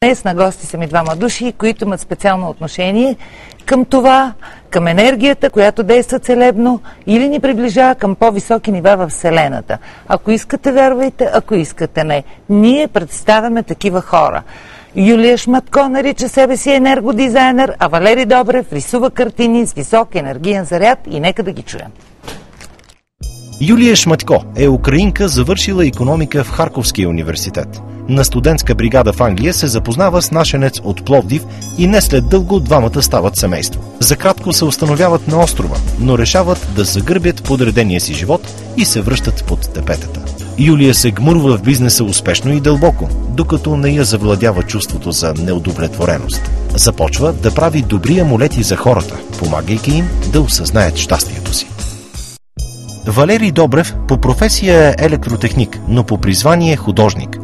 Днес на гости са ми двама души, които имат специално отношение към това, към енергията, която действа целебно или ни приближава към по-високи нива в Вселената. Ако искате, вярвайте, ако искате, не. Ние представяме такива хора. Юлия Шматко нарича себе си енергодизайнер, а Валери Добрев рисува картини с висок енергиен заряд и нека да ги чуем. Юлия Шматко е украинка, завършила икономика в Харковския университет. На студентска бригада в Англия се запознава с нашенец от Пловдив и не след дълго двамата стават семейство. За кратко се установяват на острова, но решават да загърбят подредения си живот и се връщат под тепетата. Юлия се гмурва в бизнеса успешно и дълбоко, докато не я завладява чувството за неудовлетвореност. Започва да прави добри амулети за хората, помагайки им да осъзнаят щастието си. Валери Добрев по професия е електротехник, но по призвание е художник.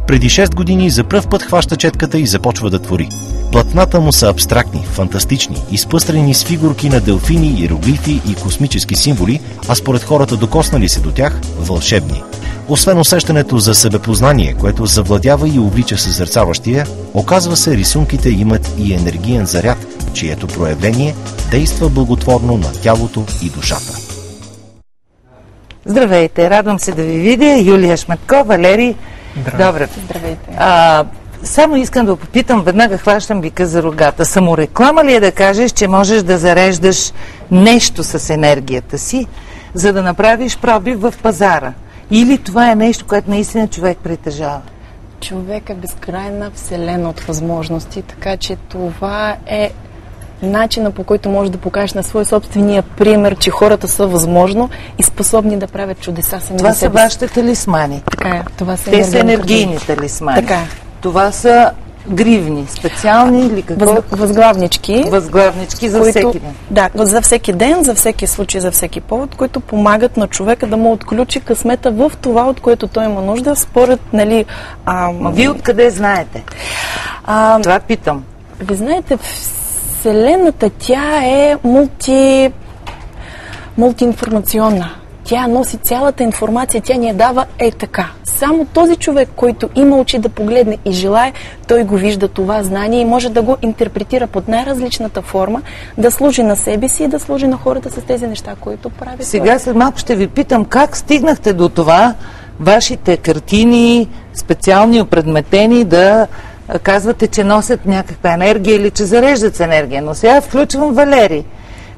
Преди 6 години за пръв път хваща четката и започва да твори. Платната му са абстрактни, фантастични, изпъстрени с фигурки на делфини, иероглифи и космически символи, а според хората, докоснали се до тях, вълшебни. Освен усещането за себепознание, което завладява и увлича съзерцаващия, оказва се, рисунките имат и енергиен заряд, чието проявление действа благотворно на тялото и душата. Здравейте, радвам се да ви видя. Юлия Шматко, Валери Добрев. Здравейте. Само искам да попитам, веднага хващам бика за рогата. Самореклама ли е да кажеш, че можеш да зареждаш нещо с енергията си, за да направиш пробив в пазара? Или това е нещо, което наистина човек притежава? Човек е безкрайна вселена от възможности, така че това е начина, по който можеш да покажеш на свой собствения пример, че хората са възможно и способни да правят чудеса сами. Това са вашите талисмани. Така е. Това са Те са енергийни талисмани. Така е. Това са гривни, специални или какво? Възглавнички. Възглавнички за всеки ден. Да, за всеки ден, за всеки случай, за всеки повод, които помагат на човека да му отключи късмета в това, от което той има нужда, според, нали... Вие откъде знаете? Това питам. Ви знаете, Вселената, тя е мултиинформационна. Тя носи цялата информация, тя ни я дава така. Само този човек, който има очи да погледне и желае, той го вижда това знание и може да го интерпретира под най-различната форма, да служи на себе си и да служи на хората с тези неща, които прави. Сега след малко ще ви питам как стигнахте до това вашите картини, специални, опредметени, да казвате, че носят някаква енергия или че зареждат с енергия. Но сега включвам Валери.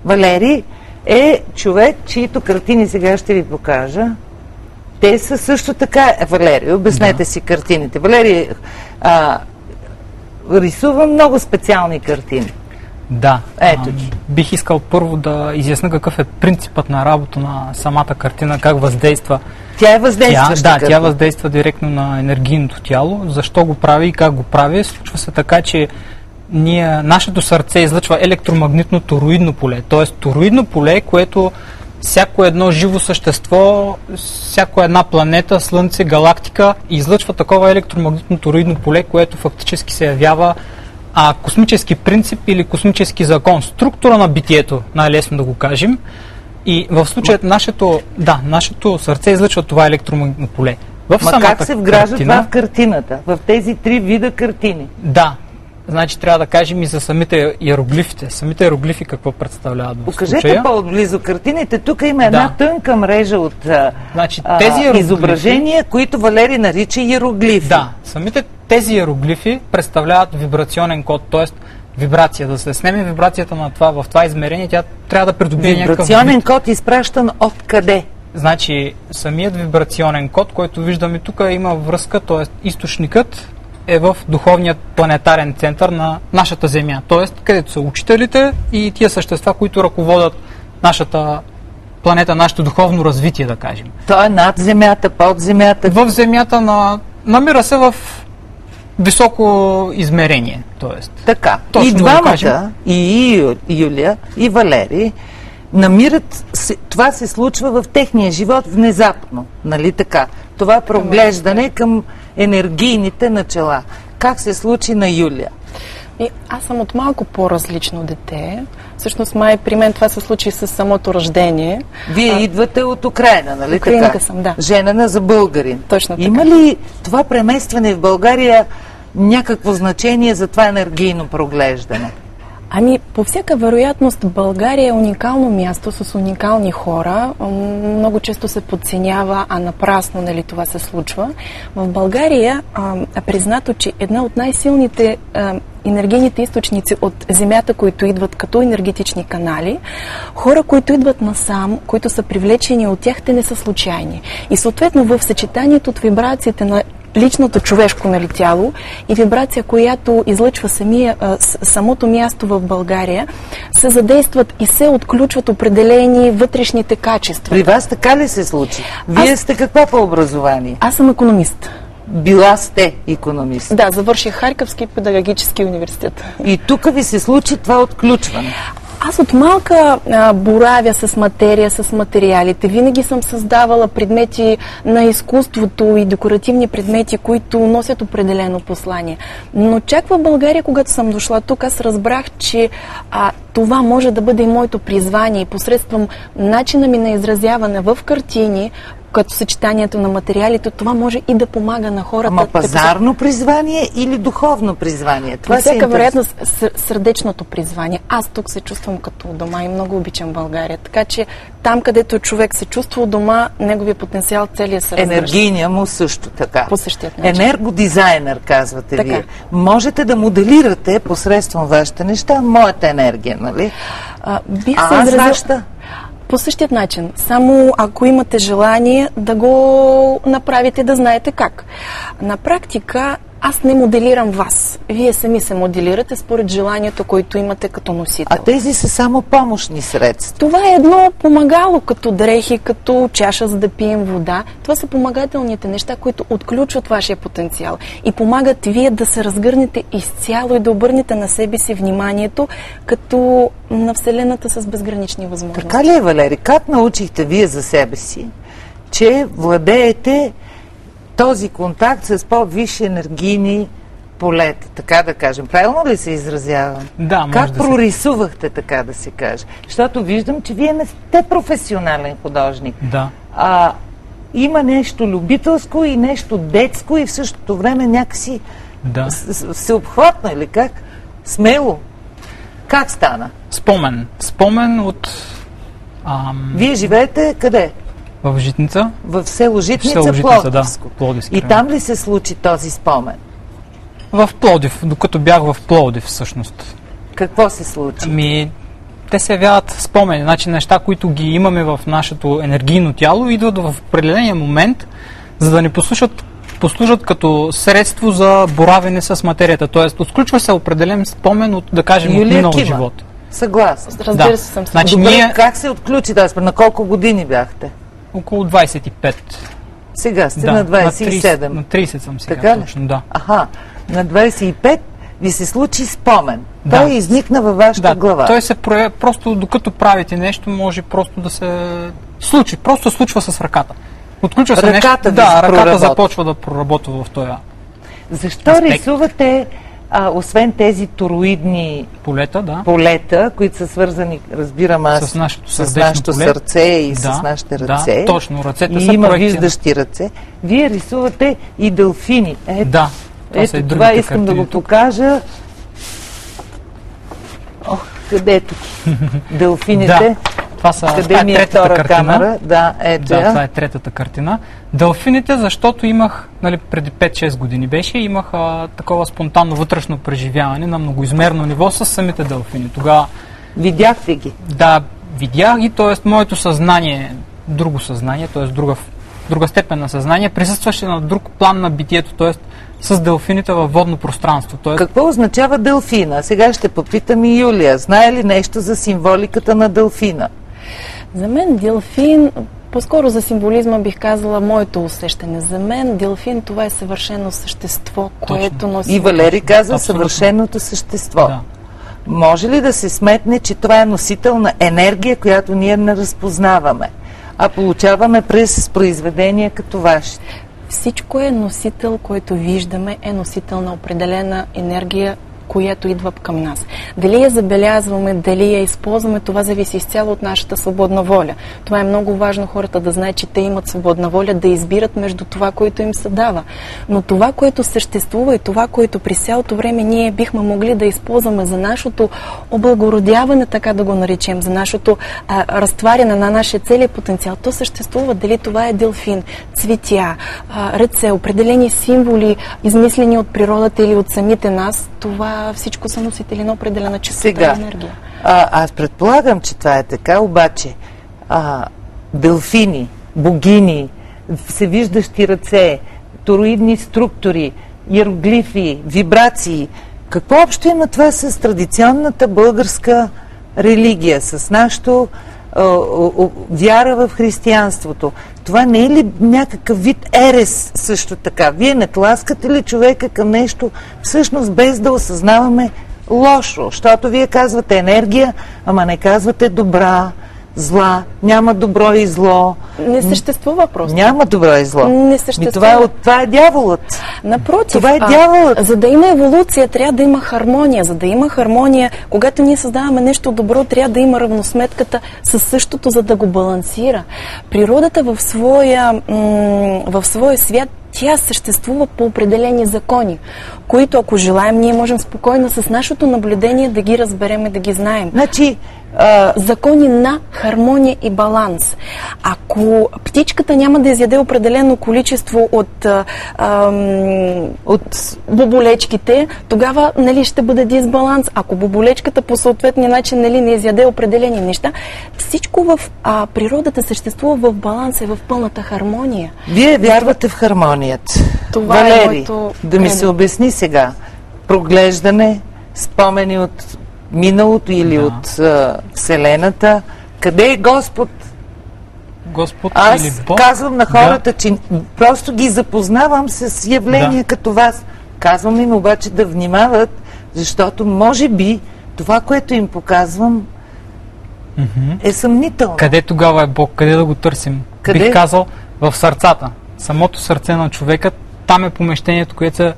Валери е човек, чието картини сега ще ви покажа. Те са също така... Валери, обяснете си картините. Валери рисува много специални картини. Да. Ето ги. Бих искал първо да изясня какъв е принципът на работа на самата картина, как въздейства. Тя е въздействаща. Тя въздейства директно на енергийното тяло. Защо го прави и как го прави? Случва се така, че нашето сърце излъчва електромагнитно тороидно поле. Т.е. тороидно поле, което всяко едно живо същество, всяко една планета, Слънце, галактика излъчва такова електромагнитно тороидно поле, което фактически се явява космически принцип или космически закон. Структура на битието, най-лесно да го кажем. И в случая нашето сърце излъчва това електромагнитно поле. Как се вгражда това в картината? В тези 3 вида картини? Да. Значи трябва да кажем и за самите иероглифите. Самите иероглифи какво представляват в Покажете случая? по-отблизо картините. Тук има една тънка мрежа от тези изображения, които Валери нарича иероглифи. Да, самите тези иероглифи представляват вибрационен код, т.е. вибрация. Да се снеме вибрацията на в това измерение, тя трябва да придобие някакъв вибрационен код, изпращан от къде? Значи, самият вибрационен код, който виждаме тук, има връзка, т.е. източникът е в духовният планетарен център на нашата Земя. Т.е. където са учителите и тия същества, които ръководят нашата планета, нашето духовно развитие, да кажем. То е над Земята, под Земята? В Земята намира се в високо измерение. Така. И двамата, и Юлия, и Валери, това се случва в техния живот внезапно. Нали така? Това проглеждане към енергийните начала. Как се случи на Юлия? Аз съм от малко по-различно дете. Всъщност, при мен това се случи с самото рождение. Вие идвате от Украйна, нали Украинка така? съм, да. Женена за българин. Точно така. Има ли това преместване в България някакво значение за това енергийно проглеждане? Ами, по всяка вероятност, България е уникално място с уникални хора. Много често се подценява, а напрасно, нали, това се случва. В България е признато, че една от най-силните енергийните източници от Земята, които идват като енергетични канали, хора, които идват насам, които са привлечени от тях, те не са случайни. И съответно в съчетанието от вибрациите на личното човешко, нали, тяло и вибрация, която излъчва самото място в България, се задействат и се отключват определени вътрешните качества. При вас така ли се случи? Вие сте какво по образование? Аз съм икономист. Била сте икономист. Да, завърших Харьковски педагогически университет. И тук ви се случи това отключване. Аз от малка боравя с материя, с материалите. Винаги съм създавала предмети на изкуството и декоративни предмети, които носят определено послание. Но чак в България, когато съм дошла тук, аз разбрах, че това може да бъде и моето призвание и посредством начина ми на изразяване в картини, като съчетанието на материалите, това може и да помага на хората. Ама пазарно призвание или духовно призвание? Това всяка вероятност сърдечното призвание. Аз тук се чувствам като у дома и много обичам България. Така че там, където човек се чувства у дома, неговия потенциал целия се разгръща. Енергийния му също така. По същият начин. Енергодизайнер, казвате така. Вие. Можете да моделирате посредством вашите неща моята енергия, нали? Бих се изразила по същият начин. Само ако имате желание да го направите, да знаете как. На практика аз не моделирам вас. Вие сами се моделирате според желанието, което имате като носител. А тези са само помощни средства. Това е едно помагало, като дрехи, като чаша за да пием вода. Това са помагателните неща, които отключват вашия потенциал и помагат вие да се разгърнете изцяло и да обърнете на себе си вниманието, като на Вселената с безгранични възможности. Така ли е, Валери? Как научихте вие за себе си, че владеете този контакт с по-висши енергийни полета, така да кажем? Правилно ли се изразявам? Да, може как да прорисувахте, така да се каже? Защото виждам, че вие не сте професионален художник. Да. Има нещо любителско и нещо детско и в същото време някакси всеобхватно или как? Смело. Как стана? Спомен от... Вие живеете къде? В Житница. В село Житница, Пловдивско. Да, Пловдивски. И там ли се случи този спомен? В Пловдив, докато бях в Пловдив всъщност. Какво се случи? Те се явяват спомени, значи неща, които ги имаме в нашето енергийно тяло, идват в определения момент, за да ни послужат като средство за боравене с материята. Тоест, отключва се определен спомен от, да кажем, от минал живот. Съгласен. Разбира се, съм значи, как се отключи? На колко години бяхте? Около 25. Сега сте на 27. На 30 съм сега. Така ли? Точно, да. На 25 ви се случи спомен. Той изникна във вашата глава. Той се проявява, просто докато правите нещо, може просто да се случи. Просто случва с ръката. Отключва се нещо. Ръката започва да проработва в този Защо аспект. Рисувате, освен тези тороидни полета, които са свързани, разбирам аз, с нашето сърце и с нашите ръце. Да, точно. Ръцете са има виждащи ръце. Вие рисувате и делфини. Ето това искам да го покажа. Където? Делфините. Това е третата картина. Това е третата картина. Делфините, защото имах, преди 5-6 години имах такова спонтанно вътрешно преживяване на многоизмерно ниво с самите делфини. Тогава видяхте ги? Да, видях ги, т.е. моето съзнание, друго съзнание, т.е. друга степен на съзнание, присъстваше на друг план на битието, т.е. с делфините във водно пространство. Какво означава делфина? Сега ще попитам и Юлия. Знае ли нещо за символиката на делфина? За мен делфин, по-скоро за символизма бих казала моето усещане. За мен делфин това е съвършено същество, което носи... И Валери казва съвършеното същество. Да. Може ли да се сметне, че това е носител на енергия, която ние не разпознаваме, а получаваме през произведения като вашите? Всичко е носител, който виждаме, е носител на определена енергия, която идва към нас. Дали я забелязваме, дали я използваме, това зависи изцяло от нашата свободна воля. Това е много важно хората да знаят, че те имат свободна воля да избират между това, което им се дава. Но това, което съществува и това, което през цялото време ние бихме могли да използваме за нашето облагородяване, така да го наречем, за нашето разтваряне на нашия целият потенциал, то съществува. Дали това е делфин, цветя, ръце, определени символи, измислени от природата или от самите нас, това всичко са носители на определена чистота и енергия. Аз предполагам, че това е така, обаче делфини, богини, всевиждащи ръце, тороидни структури, иероглифи, вибрации. Какво общо има това с традиционната българска религия, с нашото вяра в християнството? Това не е ли някакъв вид ерес също така? Вие не тласкате ли човека към нещо, всъщност без да осъзнаваме лошо? Защото вие казвате енергия, ама не казвате добра, зла, няма добро и зло. Не съществува просто. Няма добро и зло. Не съществува. Това е дяволът. Напротив, това е дяволът. За да има еволюция, трябва да има хармония. За да има хармония, когато ние създаваме нещо добро, трябва да има равносметката със същото, за да го балансира. Природата в своя свят, тя съществува по определени закони, които, ако желаем, ние можем спокойно с нашето наблюдение да ги разберем и да ги знаем. Значи, закони на хармония и баланс. Ако птичката няма да изяде определено количество от боболечките, тогава ще бъде дисбаланс. Ако боболечката по съответния начин не изяде определени неща, всичко в природата съществува в баланс и в пълната хармония. Вие вярвате в хармонията. Това Валери, да ми се обясни сега. Проглеждане, спомени от миналото или от Вселената. Къде е Господ? Господ Аз или Бог? казвам на хората, че просто ги запознавам с явления като вас. Казвам им обаче да внимават, защото може би това, което им показвам, е съмнително. Къде тогава е Бог? Къде да го търсим? Къде? Бих казал в сърцата. Самото сърце на човека, там е помещението, което се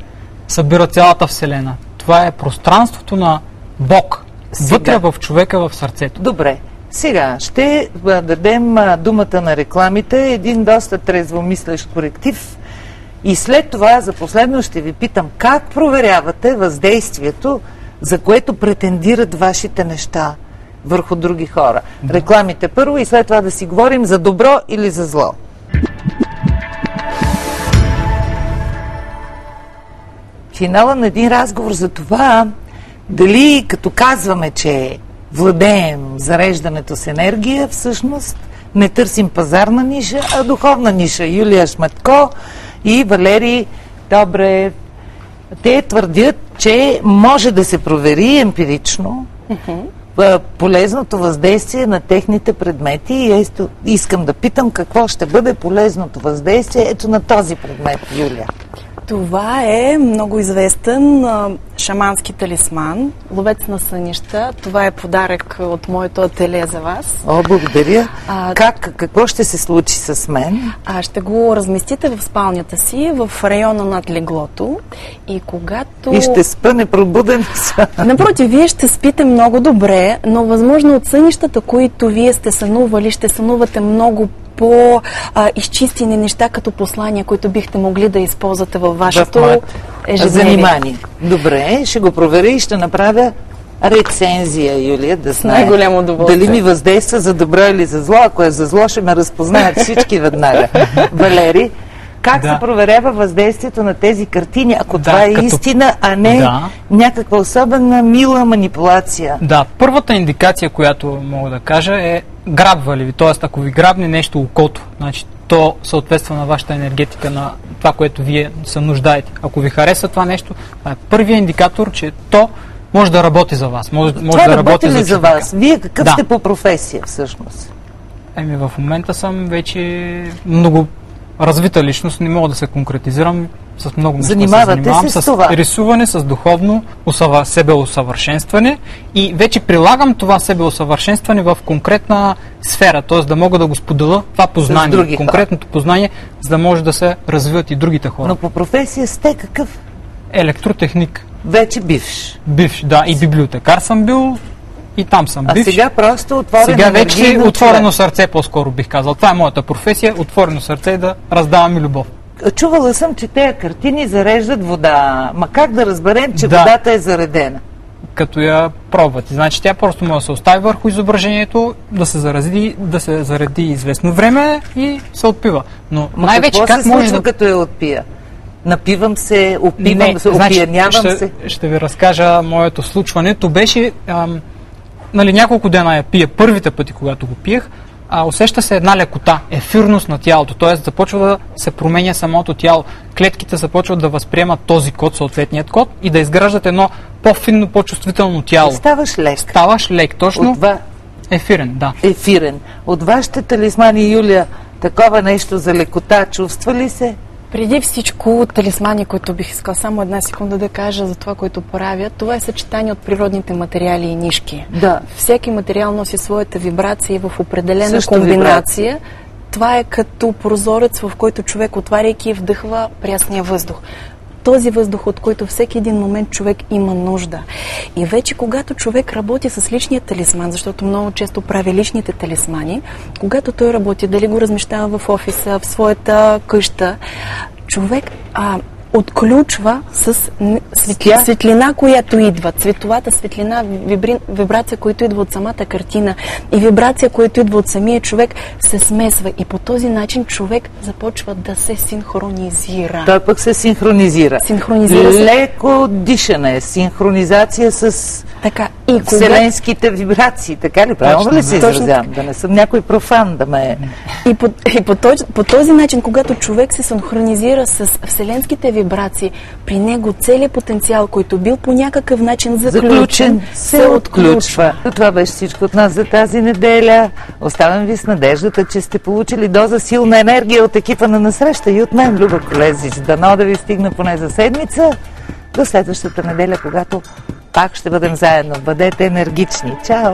събира цялата Вселена. Това е пространството на Бог. Вътре в човека, в сърцето. Добре. Сега ще дадем думата на рекламите, един доста трезвомислещ коректив, и след това за последно ще ви питам как проверявате въздействието, за което претендират вашите неща върху други хора. Да. Рекламите първо и след това да си говорим за добро или за зло. Финала на един разговор за това дали като казваме, че владеем зареждането с енергия, всъщност не търсим пазарна ниша, а духовна ниша. Юлия Шматко и Валери Добрев. Те твърдят, че може да се провери емпирично полезното въздействие на техните предмети. И искам да питам какво ще бъде полезното въздействие ето на този предмет, Юлия. Това е много известен шамански талисман, ловец на сънища. Това е подарък от моето ателие за вас. О, благодаря. Какво ще се случи с мен? Ще го разместите в спалнята си, в района над леглото. И когато... И ще спа непробуден. Напротив, вие ще спите много добре, но възможно от сънищата, които вие сте сънували, ще сънувате много по-изчистени неща като послания, които бихте могли да използвате във вашето ежедневие. Занимание. Добре, ще го проверя и ще направя рецензия, Юлия, да знае най-голямо удоволствие дали ми въздейства за добро или за зло. Ако е за зло, ще ме разпознаят всички веднага. Валери, как се проверява въздействието на тези картини, ако това е истина, а не някаква особена мила манипулация? Да, първата индикация, която мога да кажа е грабва ли ви, т.е. ако ви грабне нещо окото, значи то съответства на вашата енергетика, на това, което вие се нуждаете. Ако ви хареса това нещо, това е първият индикатор, че то може да работи за вас. Може да работи ли за вас? Вие какъв сте по професия всъщност? В момента съм вече много развита личност, не мога да се конкретизирам с много неща. Занимавам с това. Рисуване, с духовно себеусъвършенстване и вече прилагам това себеусъвършенстване в конкретна сфера, т.е. да мога да го споделя това познание, конкретното познание, за да може да се развиват и другите хора. Но по професия сте какъв? електротехник. Вече бивш. Бивш, да, и библиотекар съм бил, и там съм бивш. А сега просто отворено Сега вече енергийно отворено сърце, по-скоро бих казал. Това е моята професия, отворено сърце и да раздавам и любов. Чувала съм, че тези картини зареждат вода. Ма как да разберем, че Да. водата е заредена? Като я пробвате. Значи тя просто може да се остави върху изображението, да се зареди известно време и се отпива. Но Ма най-вече какво как се може случва, да... като я отпия? Напивам се, опивам Не, се, значи, опиянявам се. ще ви разкажа моето случване. То беше няколко дена я пия. Първите пъти, когато го пиех, усеща се една лекота, ефирност на тялото, т.е. започва да се променя самото тяло. Клетките започват да възприемат този код, съответният код, и да изграждат едно по-финно, по-чувствително тяло. Ставаш лек. Ставаш лек, точно ефирен, да. Ефирен. От вашите талисмани, Юлия, такова нещо за лекота чувства ли се? Преди всичко талисмани, които бих искал само една секунда да кажа за това, което правя, това е съчетание от природните материали и нишки. Да. Всеки материал носи своята вибрация в определена Също комбинация. вибрация. Това е като прозорец, в който човек, отваряйки, вдъхва прясния въздух. Този въздух, от който всеки един момент човек има нужда. И вече когато човек работи с личния талисман, защото много често прави личните талисмани, когато той работи, дали го размещава в офиса, в своята къща, човек отключва с светлина, която идва. Цветовата светлина, вибрация, която идва от самата картина и вибрация, която идва от самия човек, се смесва. И по този начин човек започва да се синхронизира. Той пък се синхронизира. Синхронизира се. Леко дишане, синхронизация с Така, и вселенските вибрации. Така ли? Правилно ли се изразявам? Да не съм някой профан да ме... И по този начин, когато човек се синхронизира с вселенските вибрации, при него целият потенциал, който бил по някакъв начин заключен, се отключва. Това беше всичко от нас за тази неделя. Оставям ви с надеждата, че сте получили доза силна енергия от екипа на Насреща и от мен, Люба Колезич. Дано да ви стигна поне за седмица. До следващата неделя, когато пак ще бъдем заедно. Бъдете енергични. Чао!